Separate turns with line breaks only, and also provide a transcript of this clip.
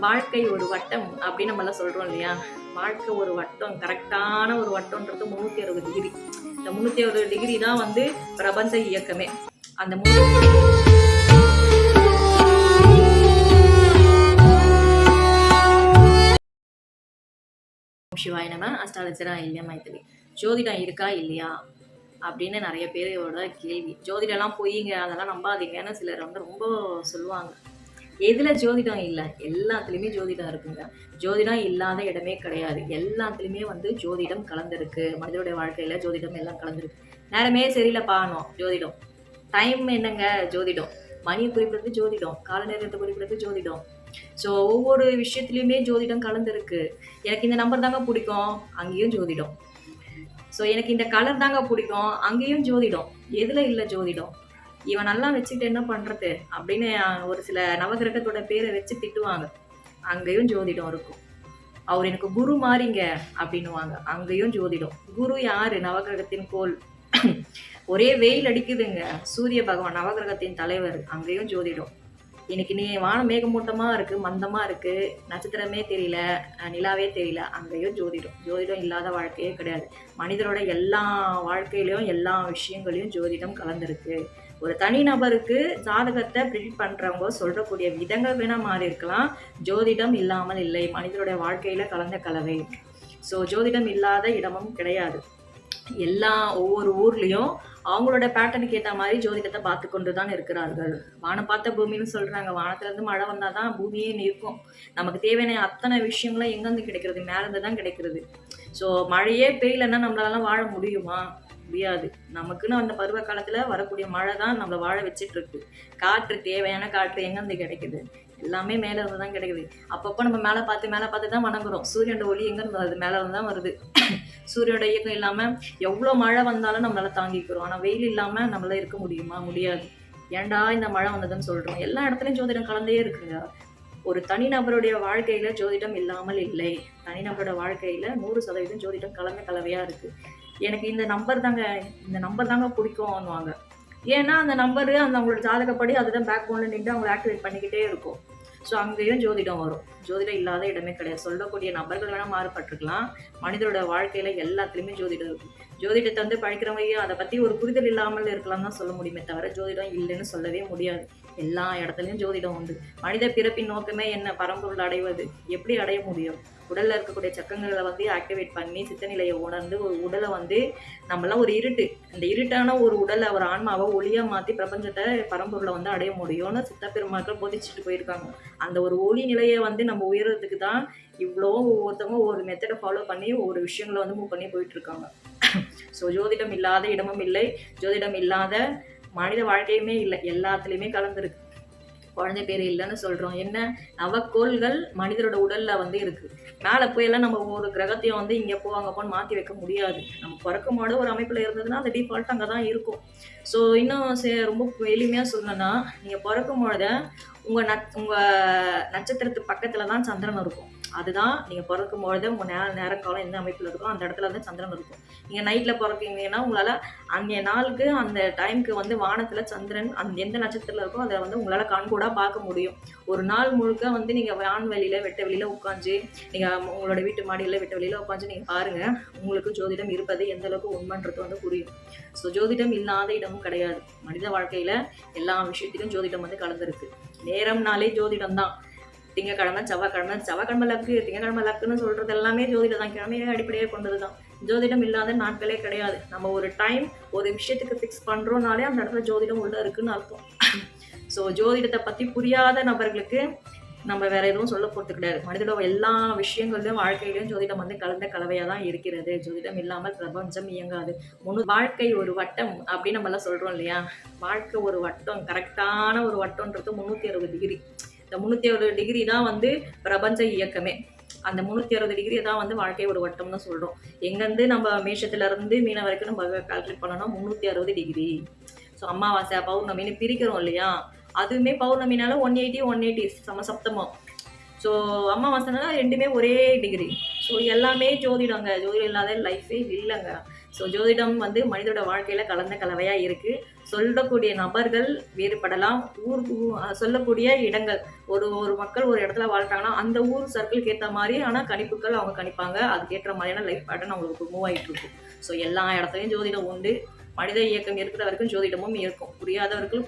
வாழ்க்கை ஒரு வட்டம் அப்படின்னு நம்மளாம் சொல்றோம் இல்லையா? வாழ்க்கை ஒரு வட்டம், கரெக்டான ஒரு வட்டம்ன்றது 360 டிகிரி. இந்த 360 டிகிரி தான் வந்து பிரபஞ்ச இயக்கமே. அந்த சிவாய நம. அஸ்ட்ராலஜரா இல்லையா மைத்திரி? ஜோதிடம் இருக்கா இல்லையா அப்படின்னு நிறைய பேரோட கேள்வி. ஜோதிடம்லாம் பொய்யுங்க, அதெல்லாம் நம்பாதீங்கன்னு சிலர் வந்து ரொம்ப சொல்லுவாங்க. எதுல ஜோதிடம் இல்லை? எல்லாத்துலேயுமே ஜோதிடம் இருக்குங்க. ஜோதிடம் இல்லாத இடமே கிடையாது. எல்லாத்துலேயுமே வந்து ஜோதிடம் கலந்துருக்கு. மனிதனுடைய வாழ்க்கையில ஜோதிடம் எல்லாம் கலந்துருக்கு. நேரமே சரியில்லை பானோம் ஜோதிடம். டைம் என்னங்க ஜோதிடம். மணியை குறிப்பிடுறது ஜோதிடம். கால நேரத்தை குறிப்பிடுறது ஜோதிடம். ஸோ ஒவ்வொரு விஷயத்துலையுமே ஜோதிடம் கலந்துருக்கு. எனக்கு இந்த நம்பர் தாங்க பிடிக்கும், அங்கேயும் ஜோதிடம். ஸோ எனக்கு இந்த கலர் தாங்க பிடிக்கும், அங்கேயும் ஜோதிடம். எதுல இல்லை ஜோதிடம்? இவன் நல்லா வச்சுட்டு என்ன பண்றது அப்படின்னு ஒரு சில நவகிரகத்தோட பேரை வச்சு திட்டுவாங்க. அங்கேயும் ஜோதிடம் இருக்கும். அவர் எனக்கு குரு மாறிங்க அப்படின்னுவாங்க. அங்கேயும் ஜோதிடம். குரு யாரு? நவகிரகத்தின் கோல். ஒரே வெயில் அடிக்குதுங்க, சூரிய பகவான் நவகிரகத்தின் தலைவர். அங்கேயும் ஜோதிடம். இன்னைக்கு நீ வானம் மேகமூட்டமா இருக்கு, மந்தமா இருக்கு, நட்சத்திரமே தெரியல, நிலாவே தெரியல, அங்கேயும் ஜோதிடம். ஜோதிடம் இல்லாத வாழ்க்கையே கிடையாது. மனிதரோட எல்லா வாழ்க்கையிலையும் எல்லா விஷயங்களையும் ஜோதிடம் கலந்துருக்கு. ஒரு தனி நபருக்கு ஜாதகத்தை ப்ரிடிக்ட் பண்றவங்க சொல்றக்கூடிய விதங்கள் வேணா மாறி இருக்கலாம். ஜோதிடம் இல்லாமல் இல்லை. மனிதருடைய வாழ்க்கையில கலந்த கலவை. ஸோ ஜோதிடம் இல்லாத இடமும் கிடையாது. ஒவ்வொரு ஊர்லயும் அவங்களோட பேட்டர்னுக்கு ஏற்ற மாதிரி ஜோதிடத்தை பார்த்து கொண்டு தான் இருக்கிறார்கள். வானம் பார்த்த பூமின்னு சொல்றாங்க. வானத்துல இருந்து மழை வந்தாதான் பூமியே நிற்கும். நமக்கு தேவையான அத்தனை விஷயங்களும் எங்கேருந்து கிடைக்கிறது? மேலேருந்து தான் கிடைக்கிறது. ஸோ மழையே பெய்யலைன்னா நம்மளால வாழ முடியுமா? முடியாது. நமக்குன்னு அந்த பருவ காலத்துல வரக்கூடிய மழை தான் நம்மளை வாழ வச்சுட்டு இருக்கு. காற்று, தேவையான காற்று எங்கேருந்து கிடைக்குது? எல்லாமே மேலே இருந்து தான் கிடைக்குது. அப்பப்போ நம்ம மேலே பார்த்து தான் வணங்குறோம். சூரியனோட ஒளி எங்கேருந்து வருது? மேலே இருந்து தான் வருது. சூரியனோட இயக்கம் இல்லாமல் எவ்வளோ மழை வந்தாலும் நம்மளால தாங்கிக்கிறோம். ஆனால் வெயில் இல்லாமல் நம்மளால இருக்க முடியுமா? முடியாது. ஏன்டா இந்த மழை வந்ததுன்னு சொல்கிறோம். எல்லா இடத்துலையும் ஜோதிடம் கலந்தே இருக்குங்க. ஒரு தனிநபருடைய வாழ்க்கையில ஜோதிடம் இல்லாமல் இல்லை. தனிநபரோட வாழ்க்கையில 100% ஜோதிடம் கலந்த கலவையா இருக்கு. எனக்கு இந்த நம்பர் தாங்க பிடிக்கும்னுவாங்க. ஏன்னா அந்த நம்பரு அவங்களோட ஜாதகப்படி அதுதான் பேக் போன்ல நின்று அவங்களை ஆக்டிவேட் பண்ணிக்கிட்டே இருக்கும். ஸோ அங்கேயும் ஜோதிடம் வரும். ஜோதிடம் இல்லாத இடமே கிடையாது. சொல்லக்கூடிய நபர்கள் வேணால் மாறுபட்டிருக்கலாம். மனிதரோட வாழ்க்கையில எல்லாத்துலேயுமே ஜோதிடம் இருக்கும். ஜோதிடத்தை வந்து பழிக்கிறவங்க அதை பற்றி ஒரு புரிதல் இல்லாமல் இருக்கலாம் தான் சொல்ல முடியுமே தவிர ஜோதிடம் இல்லைன்னு சொல்லவே முடியாது. எல்லா இடத்துலையும் ஜோதிடம் உண்டு. மனித பிறப்பின் நோக்கமே என்ன? பரம்பொருள் அடைவது. எப்படி அடைய முடியும்? உடலில் இருக்கக்கூடிய சக்கங்களை வந்து ஆக்டிவேட் பண்ணி சித்தநிலையை உணர்ந்து ஒரு உடலை வந்து நம்மளாம் ஒரு இருட்டு, அந்த இருட்டான ஒரு உடலை ஒரு ஆன்மாவை ஒளியாக மாற்றி பிரபஞ்சத்தை பரம்பொருளை வந்து அடைய முடியும்னு சித்தப்பெருமாக்கள் போதிச்சுட்டு போயிருக்காங்க. அந்த ஒரு ஒளி நிலையை வந்து நம்ம உயர்றதுக்கு தான் இவ்வளோ ஒவ்வொருத்தவங்க ஒரு மெத்தடை ஃபாலோ பண்ணி ஒவ்வொரு விஷயங்களை வந்து மூவ் பண்ணி போயிட்டுருக்காங்க. ஸோ ஜோதிடம் இல்லாத இடமும் இல்லை. ஜோதிடம் இல்லாத மனித வாழ்க்கையுமே இல்லை. எல்லாத்துலேயுமே கலந்துருக்கு. குழந்தை பேர் இல்லைன்னு சொல்கிறோம். என்ன? நவக்கோள்கள் மனிதரோட உடலில் வந்து இருக்குது. மேலே போயெல்லாம் நம்ம ஒரு கிரகத்தையும் வந்து இங்கே போ அங்கே போன்னு மாற்றி வைக்க முடியாது. நம்ம பிறக்கும்போது ஒரு அமைப்பில் இருந்ததுன்னா அந்த டிஃபால்ட் அங்கே தான் இருக்கும். ஸோ இன்னும் ரொம்ப எளிமையாக சொல்லணும்னா, நீங்கள் பிறக்கும்பொழுது உங்கள் நட்சத்திரத்து பக்கத்தில் தான் சந்திரன் இருக்கும். அதுதான் நீங்கள் பிறக்கும்பொழுது உங்கள் நேரக்காலம் எந்த அமைப்பில் இருக்கோ அந்த இடத்துல வந்து சந்திரன் இருக்கும். நீங்கள் நைட்டில் பிறக்கீங்கன்னா உங்களால் அன்றைய நாளுக்கு அந்த டைமுக்கு வந்து வானத்தில் சந்திரன் எந்த நட்சத்திரத்தில் இருக்கோ அதை வந்து உங்களால் கண்கூடாக பார்க்க முடியும். ஒரு நாள் முழுக்க வந்து நீங்கள் வான்வெளியில் வெட்ட வெளியில் உட்காந்து நீங்கள் உங்களோட வீட்டு மாடியில் வெட்ட வெளியில் உட்காந்து நீங்கள் பாருங்கள். உங்களுக்கு ஜோதிடம் இருப்பது எந்த அளவுக்கு உண்மைன்றது வந்து புரியும். ஸோ ஜோதிடம் இல்லாத இடமும் கிடையாது. மனித வாழ்க்கையில் எல்லா விஷயத்திலும் ஜோதிடம் வந்து கலந்துருக்கு. நேரம்னாலே ஜோதிடம் தான். திங்கக்கிழமை செவ்வாய்க்கிழமை லக்கு, திங்கக்கிழமை லக்குன்னு சொல்றது எல்லாமே ஜோதிடம் தான். கிழமையை அடிப்படையாக கொண்டது தான். ஜோதிடம் இல்லாத நாட்களே கிடையாது. நம்ம ஒரு டைம் ஒரு விஷயத்துக்கு ஃபிக்ஸ் பண்றோம்னாலே அந்த இடத்துல ஜோதிடம் உள்ள இருக்குன்னு அர்த்தம். ஸோ ஜோதிடத்தை பத்தி புரியாத நபர்களுக்கு நம்ம வேற எதுவும் சொல்ல போறது கிடையாது. மனிதனோட எல்லா விஷயங்களிலும் வாழ்க்கையிலும் ஜோதிடம் வந்து கலந்த கலவையா தான் இருக்கிறது. ஜோதிடம் இல்லாமல் பிரபஞ்சம் இயங்காது. வாழ்க்கை ஒரு வட்டம் அப்படின்னு நம்ம எல்லாம் சொல்றோம் இல்லையா? வாழ்க்கை ஒரு வட்டம், கரெக்டான ஒரு வட்டம்ன்றது 360 டிகிரி. இந்த 360 டிகிரி தான் வந்து பிரபஞ்ச இயக்கமே. அந்த 360 டிகிரி தான் வந்து வாழ்க்கை ஒரு வட்டம்னு சொல்கிறோம். எங்கேருந்து நம்ம மேஷத்துலேருந்து மீன வரைக்கும் நம்ம கால்குலேட் பண்ணணும் 360 டிகிரி. ஸோ அமாவாசை பௌர்ணமின்னு பிரிக்கிறோம் இல்லையா? அதுவுமே பௌர்ணமினால 180 சமசப்தமம். ஸோ அமாவாசைனால ரெண்டுமே ஒரே டிகிரி. ஸோ எல்லாமே ஜோதிடங்க. ஜோதிடம் இல்லாத லைஃபே இல்லைங்க. ஸோ ஜோதிடம் வந்து மனிதோட வாழ்க்கையில கலந்த கலவையா இருக்கு. சொல்லக்கூடிய நபர்கள் வேறுபடலாம். சொல்லக்கூடிய இடங்கள், ஒரு ஒரு மக்கள் ஒரு இடத்துல வாழ்றாங்கன்னா அந்த ஊர் சர்க்கிளுக்கு ஏற்ற மாதிரி ஆனால் கணிப்புகள் அவங்க கணிப்பாங்க. அதுக்கேற்ற மாதிரியான லைஃப் பேட்டர்ன் அவங்களுக்கு மூவ் ஆகிட்டு இருக்கும். ஸோ எல்லா இடத்துலையும் ஜோதிடம் உண்டு. மனித இயக்கம் இருக்கிற வரைக்கும் ஜோதிடமும் இருக்கும். புரியாதவர்கள்